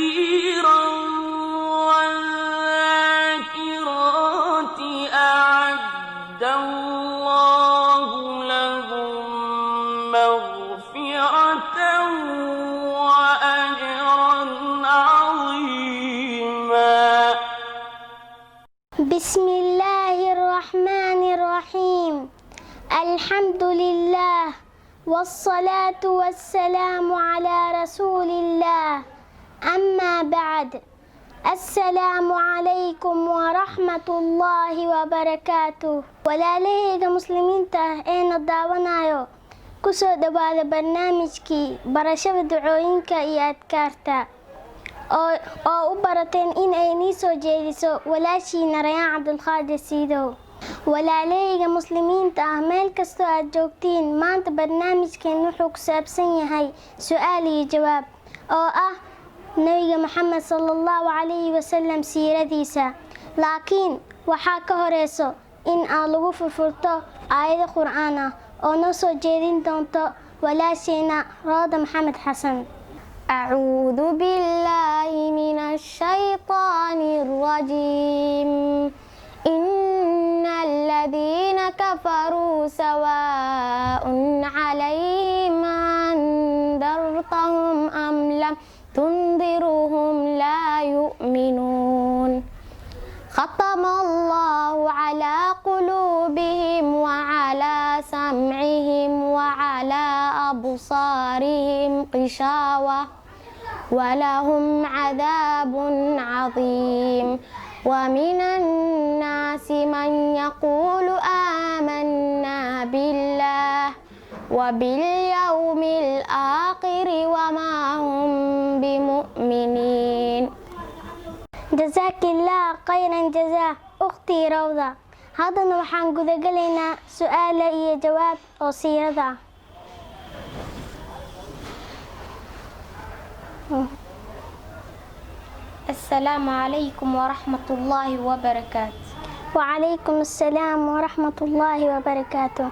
كثيرا والذاكرات أعد الله لهم مغفرة وأجرا عظيما. بسم الله الرحمن الرحيم. الحمد لله والصلاة والسلام على رسول الله. أما بعد، السلام عليكم ورحمة الله وبركاته. walaalahayga muslimiinta ah ee na daawanayo, ku soo dhawaada barnaamijkii barashada ducooyinka iyo adkaarta oo u barateen in ay nii soo jeediso walaashiina Rayaan Cabdulqaadir Siidow. walaalahayga muslimiinta ah meel kastoo aad joogtiin, maanta barnaamijkeen wuxuu ku saabsan yahay su'aal iyo jawaab oo ah nabiga Maxamed sallallahu calayhi wasallam siiradiisa. laakiin waxaa ka horeyso in aan lagu furfurto aayado qur'aan ah oo noo soo jeedin doonto walaashiina Rooda Maxamed Xasan. أعوذ بالله من الشيطان الرجيم. إن الذين كفروا سواء عليهم أنذرتهم أم لم تنذرهم لا يؤمنون. ختم الله على قلوبهم وعلى سمعهم وعلى أبصارهم غشاوة ولهم عذاب عظيم. ومن الناس من يقول آمنا بالله وباليوم الآخر وما هم بمؤمنين. جزاك الله خيرا جزاء أختي روضة. haddana waxaan gudagalaynaa su'aalo iyo jawaab oo siirada ah. السلام عليكم ورحمة الله وبركاته. وعليكم السلام ورحمة الله وبركاته.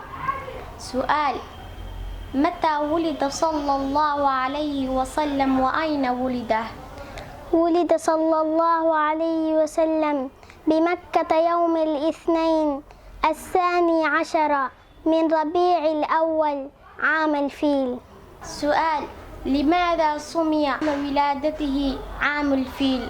سؤال: متى ولد صلى الله عليه وسلم وأين ولده؟ ولد صلى الله عليه وسلم بمكة يوم الاثنين 12 من ربيع الأول عام الفيل. سؤال: لماذا سمي ولادته عام الفيل؟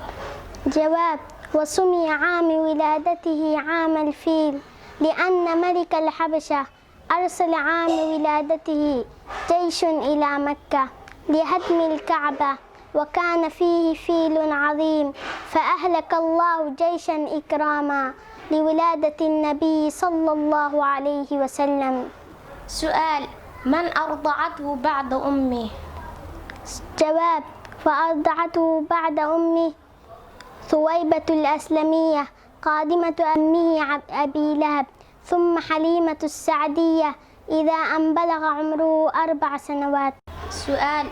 جواب: وسمي عام ولادته عام الفيل لأن ملك الحبشة أرسل عام ولادته جيش إلى مكة لهدم الكعبة، وكان فيه فيل عظيم، فأهلك الله جيشا إكراما لولادة النبي صلى الله عليه وسلم. سؤال: من أرضعته بعد أمه؟ جواب: فأرضعته بعد أمه ثويبة الأسلمية قادمة أمه أبي لهب، ثم حليمة السعدية إذا أن بلغ عمره 4 سنوات. سؤال: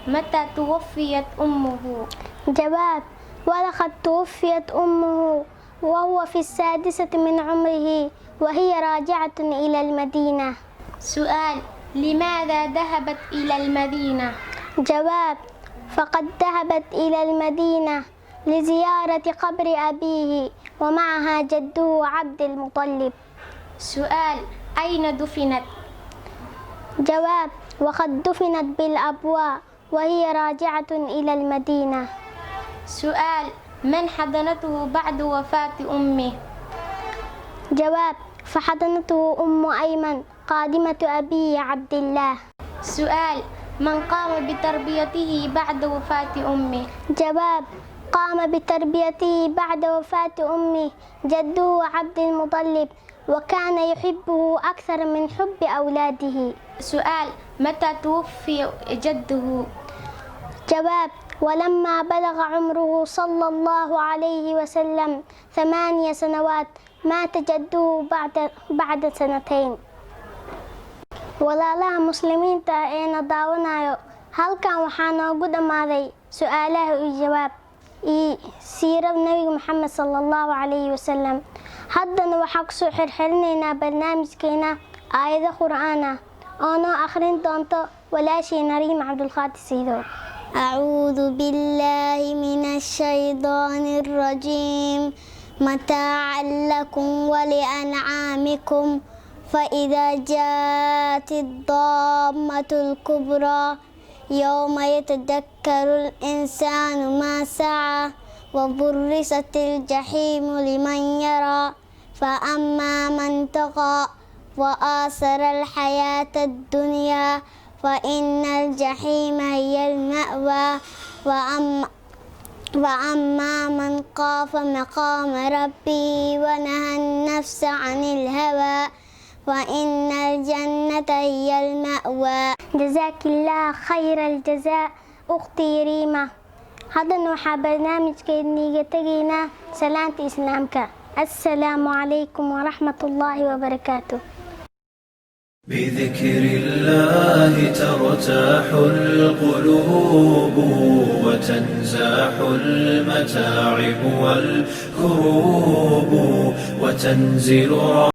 متى توفيت أمه؟ جواب: ولقد توفيت أمه وهو في 6 من عمره وهي راجعة إلى المدينة. سؤال: لماذا ذهبت إلى المدينة؟ جواب: فقد ذهبت إلى المدينة لزيارة قبر أبيه ومعها جده عبد المطلب. سؤال: أين دفنت؟ جواب: وقد دفنت بالأبواء وهي راجعة إلى المدينة. سؤال: من حضنته بعد وفاة أمه؟ جواب: فحضنته أم أيمن قادمة أبي عبد الله. سؤال: من قام بتربيته بعد وفاة أمه؟ جواب: قام بتربيته بعد وفاة أمه جده عبد المطلب، وكان يحبه أكثر من حب أولاده. سؤال: متى توفي جده؟ جواب: ولما بلغ عمره صلى الله عليه وسلم 8 سنوات مات جده بعد 2 سنين. walaalaha muslimiinta ee na daawanayo, halkan waxaa noogu dhammaaday su'aalaha iyo jawaab iyo siirada nabiga Maxamed sallallahu calayhi wasallam. haddana waxaan kusoo xirxirinaynaa barnaamijkeena aayado qur'aan ah oo noo akhrin doonto walaashayna Rayaan Cabdulqaadir Siidow. أعوذ بالله من الشيطان الرجيم متاعا لكم ولأنعامكم فإذا جاءت الضامة الكبرى يوم يتذكر الإنسان ما سعى وبرزت الجحيم لمن يرى فأما من طغى وآثر الحياة الدنيا فإن الجحيم هي المأوى وأما من خاف مقام ربه ونهى النفس عن الهوى فإن الجنة هي المأوى. جزاك الله خير الجزاء أختي ريما. هذا نوحى برنامج كيني تجينا سلامة إسلامك. السلام عليكم ورحمة الله وبركاته. بذكر الله ترتاح القلوب وتنزاح المتاعب والكروب وتنزل